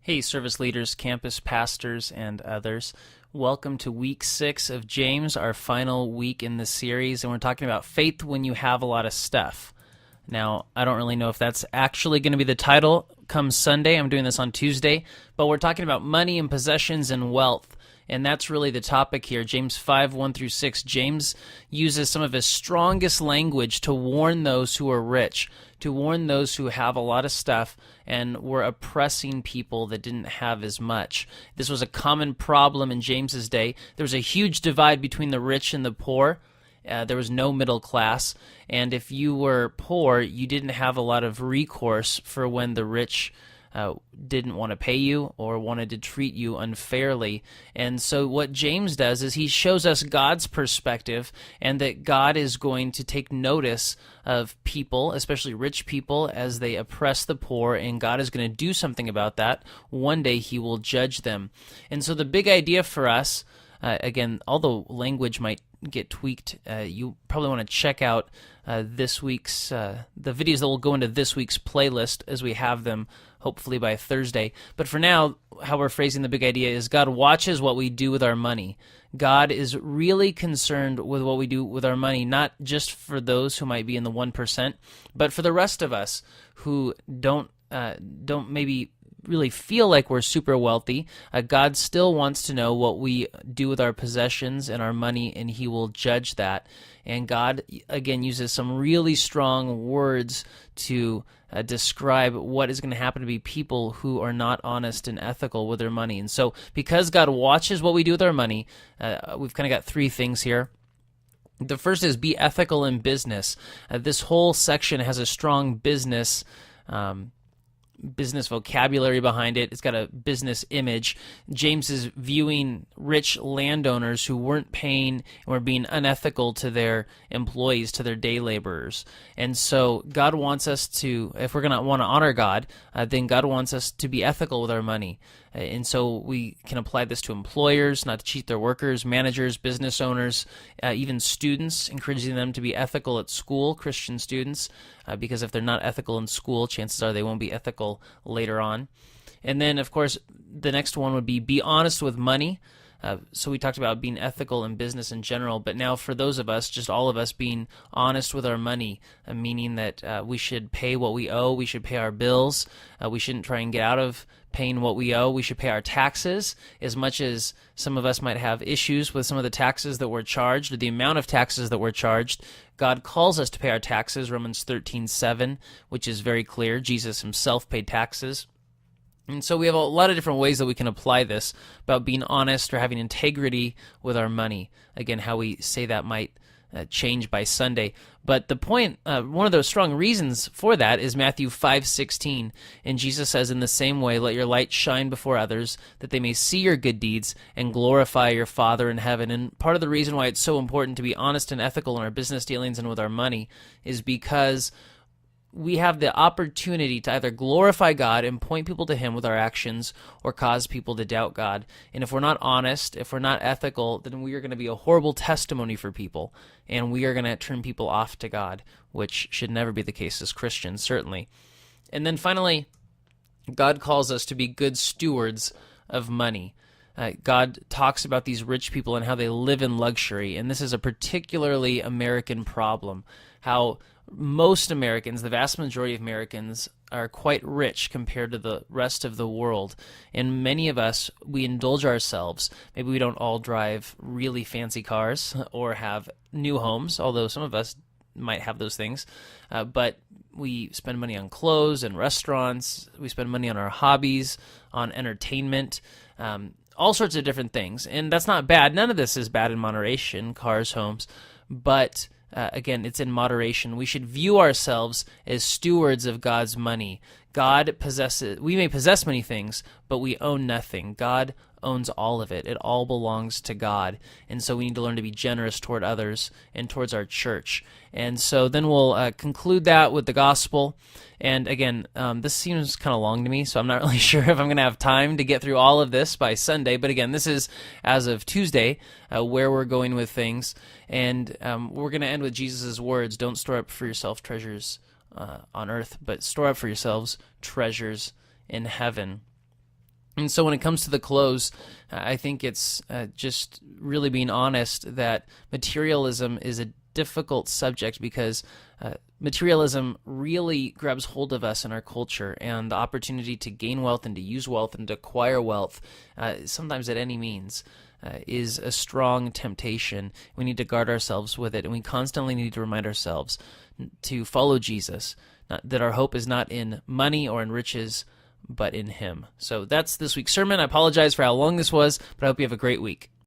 Hey, service leaders, campus pastors, and others. Welcome to week 6 of James, our final week in the series, and we're talking about faith when you have a lot of stuff. Now, I don't really know if that's actually going to be the title come Sunday. I'm doing this on Tuesday, but we're talking about money and possessions and wealth. And that's really the topic here. James 5, 1 through 6. James uses some of his strongest language to warn those who are rich, to warn those who have a lot of stuff and were oppressing people that didn't have as much. This was a common problem in James's day. There was a huge divide between the rich and the poor. There was no middle class, and if you were poor, you didn't have a lot of recourse for when the rich didn't want to pay you or wanted to treat you unfairly. And so what James does is he shows us God's perspective, and that God is going to take notice of people, especially rich people, as they oppress the poor, and God is going to do something about that. One day he will judge them. And so the big idea for us, again, although language might get tweaked, you probably want to check out this week's the videos that will go into this week's playlist as we have them hopefully by Thursday. But for now, how we're phrasing the big idea is God watches what we do with our money. God is really concerned with what we do with our money, not just for those who might be in the 1%, but for the rest of us who don't maybe really feel like we're super wealthy. God still wants to know what we do with our possessions and our money, and he will judge that. And God, again, uses some really strong words to describe what is going to happen to be people who are not honest and ethical with their money. And so because God watches what we do with our money, we've kind of got three things here. The first is be ethical in business. This whole section has a strong business vocabulary behind it. It's got a business image. James is viewing rich landowners who weren't paying and were being unethical to their employees, to their day laborers. And so God wants us to, if we're going to want to honor God, then God wants us to be ethical with our money. And so we can apply this to employers, not to cheat their workers, managers, business owners, even students, encouraging them to be ethical at school, Christian students, because if they're not ethical in school, chances are they won't be ethical later on. And then, of course, the next one would be honest with money. So we talked about being ethical in business in general, but now for those of us, just all of us being honest with our money, meaning that we should pay what we owe, we should pay our bills, we shouldn't try and get out of paying what we owe, we should pay our taxes. As much as some of us might have issues with some of the taxes that we're charged, or the amount of taxes that we're charged, God calls us to pay our taxes, Romans 13:7, which is very clear. Jesus himself paid taxes. And so we have a lot of different ways that we can apply this about being honest or having integrity with our money. Again, how we say that might change by Sunday. But the point, one of those strong reasons for that is Matthew 5:16. And Jesus says, in the same way, let your light shine before others, that they may see your good deeds and glorify your Father in heaven. And part of the reason why it's so important to be honest and ethical in our business dealings and with our money is because we have the opportunity to either glorify God and point people to him with our actions, or cause people to doubt God. And if we're not honest, if we're not ethical, then we are going to be a horrible testimony for people, and we are going to turn people off to God, which should never be the case as Christians, certainly. And then finally, God calls us to be good stewards of money. God talks about these rich people and how they live in luxury, and this is a particularly American problem, how most Americans, the vast majority of Americans, are quite rich compared to the rest of the world. And many of us, we indulge ourselves. Maybe we don't all drive really fancy cars or have new homes, although some of us might have those things. But we spend money on clothes and restaurants. We spend money on our hobbies, on entertainment, all sorts of different things. And that's not bad. None of this is bad in moderation, cars, homes. But again, it's in moderation. We should view ourselves as stewards of God's money. We may possess many things, but we own nothing. God owns all of it. It all belongs to God. And so we need to learn to be generous toward others and towards our church. And so then we'll conclude that with the gospel. And again, this seems kind of long to me, so I'm not really sure if I'm going to have time to get through all of this by Sunday. But again, this is, as of Tuesday, where we're going with things. And we're going to end with Jesus' words, don't store up for yourself treasures on earth, but store up for yourselves treasures in heaven. And so when it comes to the close, I think it's just really being honest that materialism is a difficult subject because materialism really grabs hold of us in our culture, and the opportunity to gain wealth and to use wealth and to acquire wealth, sometimes at any means, is a strong temptation. We need to guard ourselves with it, and we constantly need to remind ourselves to follow Jesus, that our hope is not in money or in riches, but in him. So that's this week's sermon. I apologize for how long this was, but I hope you have a great week.